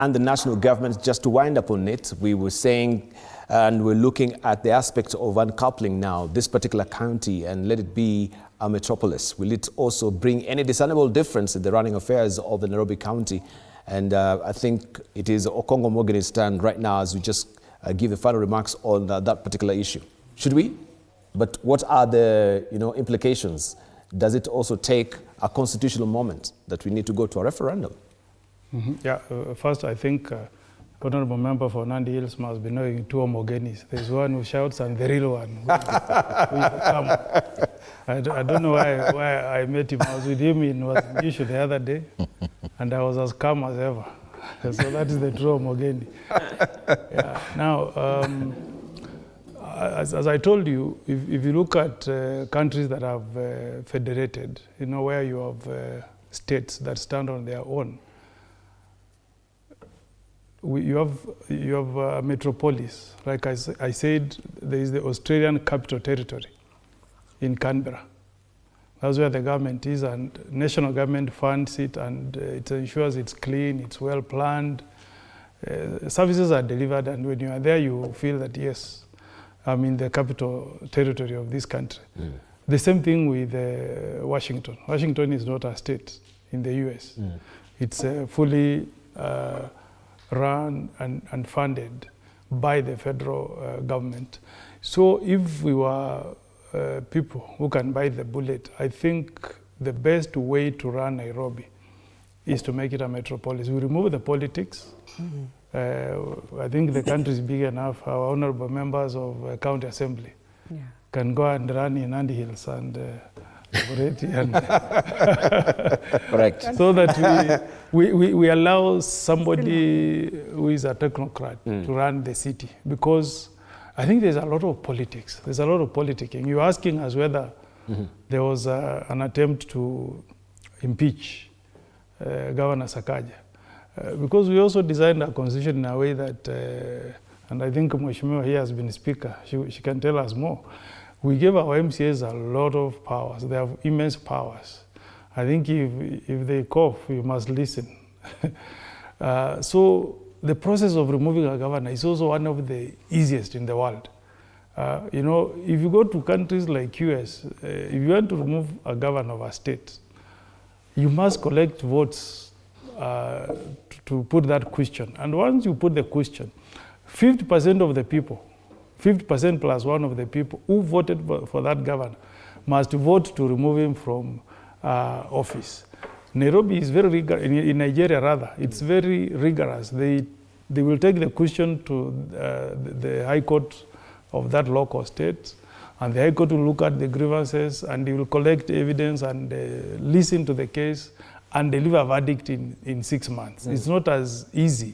and the national government. Just to wind up on it, we were saying, and we're looking at the aspect of uncoupling now this particular county and let it be a metropolis. Will it also bring any discernible difference in the running affairs of the Nairobi County? And I think it is Okongo Mogeni's turn right now as we just give the final remarks on that particular issue. Should we? But what are the implications? Does it also take a constitutional moment that we need to go to a referendum? Mm-hmm. Yeah, first I think Honorable Member for Nandi Hills must be knowing two Mogenis. There's one who shouts and the real one who come. I don't know why I met him. I was with him in Washingishu the other day, and I was as calm as ever. So that is the true Mogeni. Yeah. Now, as I told you, if you look at countries that have federated, where you have states that stand on their own, you have a metropolis. Like I said, there is the Australian Capital Territory in Canberra. That's where the government is, and national government funds it, and it ensures it's clean, it's well planned. Services are delivered, and when you are there, you feel that, yes, I'm in the capital territory of this country. Mm. The same thing with Washington. Washington is not a state in the US. Mm. It's fully run and funded by the federal government. So if we were people who can bite the bullet, I think the best way to run Nairobi is to make it a metropolis. We remove the politics. Mm-hmm. I think the country is big enough. Our honorable members of county assembly can go and run in Nandi Hills and operate and correct. So that we allow somebody who is a technocrat to run the city, because I think there's a lot of politics. There's a lot of politicking. You're asking us whether there was an attempt to impeach Governor Sakaja. Because we also designed our constitution in a way that, and I think Mheshimiwa here has been speaker, she can tell us more. We gave our MCAs a lot of powers. They have immense powers. I think if they cough, you must listen. So the process of removing a governor is also one of the easiest in the world. If you go to countries like US, if you want to remove a governor of a state, you must collect votes to put that question. And once you put the question, 50% of the people, 50% plus one of the people who voted for that governor must vote to remove him from office. Nairobi is very rigorous, in Nigeria rather, it's very rigorous. They will take the question to the High Court of that local state, and the High Court will look at the grievances, and they will collect evidence and listen to the case and deliver a verdict in 6 months. It's not as easy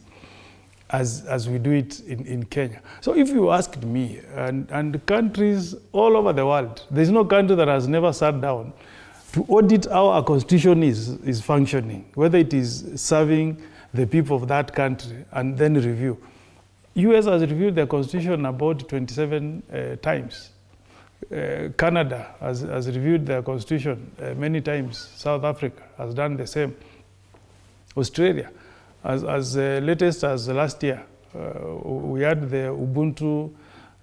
as we do it in Kenya. So if you asked me, and countries all over the world, there's no country that has never sat down to audit how a constitution is functioning, whether it is serving the people of that country, and then review. US has reviewed their constitution about 27 times. Canada has reviewed their constitution many times. South Africa has done the same. Australia, as latest as last year, we had the Ubuntu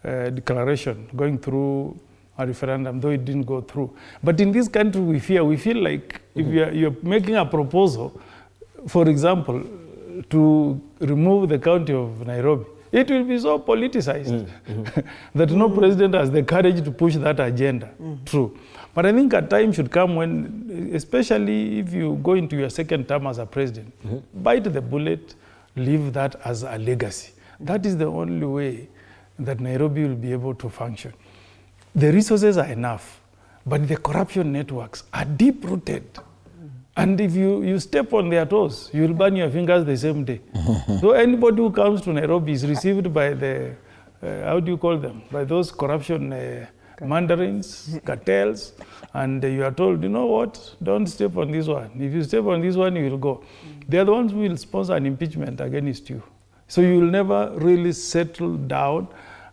declaration going through a referendum, though it didn't go through. But in this country, we feel like if you're making a proposal, for example, to remove the county of Nairobi, it will be so politicized that no president has the courage to push that agenda through. But I think a time should come when, especially if you go into your second term as a president, bite the bullet, leave that as a legacy. That is the only way that Nairobi will be able to function. The resources are enough, but the corruption networks are deep-rooted. And if you step on their toes, you will burn your fingers the same day. So anybody who comes to Nairobi is received by the, how do you call them? By those corruption mandarins, cartels, and you are told, you know what, don't step on this one. If you step on this one, you will go. They are the ones who will sponsor an impeachment against you. So you will never really settle down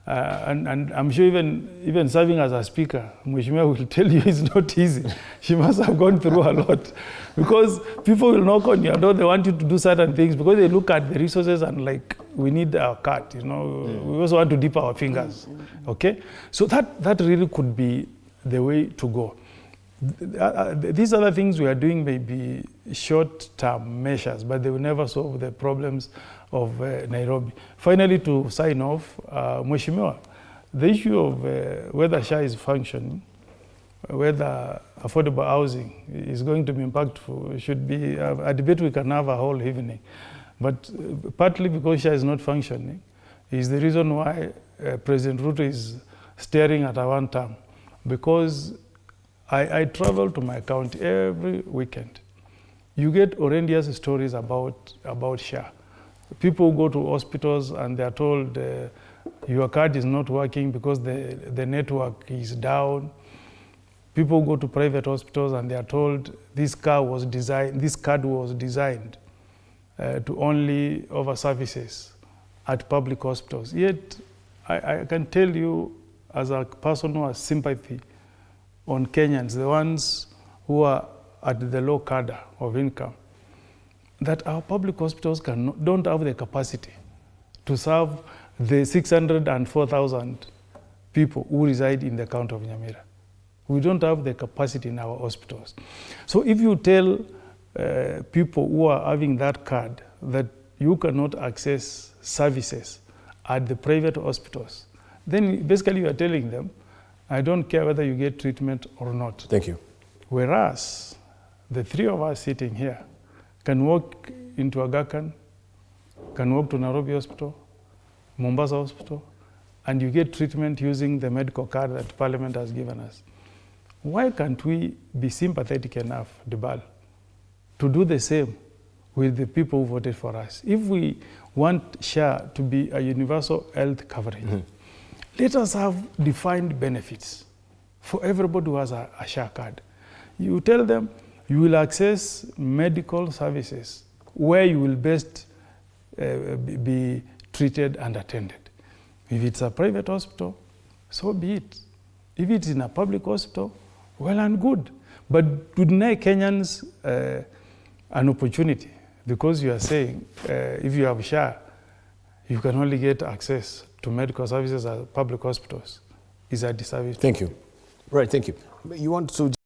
And I'm sure even serving as a speaker, Mheshimiwa will tell you it's not easy. She must have gone through a lot. Because people will knock on your door, they want you to do certain things because they look at the resources and like, we need our cut, you know, we also want to dip our fingers, okay? So that really could be the way to go. These other things we are doing may be short-term measures, but they will never solve the problems of Nairobi. Finally, to sign off, Mheshimiwa, the issue of whether SHA is functioning, whether affordable housing is going to be impactful, should be a debate we can have a whole evening. But partly because SHA is not functioning is the reason why President Ruto is staring at a one term. Because I travel to my county every weekend. You get horrendous stories about SHA. People go to hospitals and they are told your card is not working because the network is down. People go to private hospitals and they are told this card was designed to only offer services at public hospitals. Yet, I can tell you as a person who has sympathy on Kenyans, the ones who are at the low cadre of income, that our public hospitals don't have the capacity to serve the 604,000 people who reside in the county of Nyamira. We don't have the capacity in our hospitals. So if you tell people who are having that card that you cannot access services at the private hospitals, then basically you are telling them, I don't care whether you get treatment or not. Thank you. Whereas the three of us sitting here can walk into Aga Khan, can walk to Nairobi Hospital, Mombasa Hospital, and you get treatment using the medical card that Parliament has given us. Why can't we be sympathetic enough, Dibal, to do the same with the people who voted for us? If we want SHA to be a universal health coverage, let us have defined benefits for everybody who has a SHA card. You tell them you will access medical services where you will best be treated and attended. If it's a private hospital, so be it. If it's in a public hospital, well and good. But to deny Kenyans an opportunity, because you are saying if you have SHA, you can only get access to medical services at public hospitals, is a disservice. Thank you. Right, thank you. You want to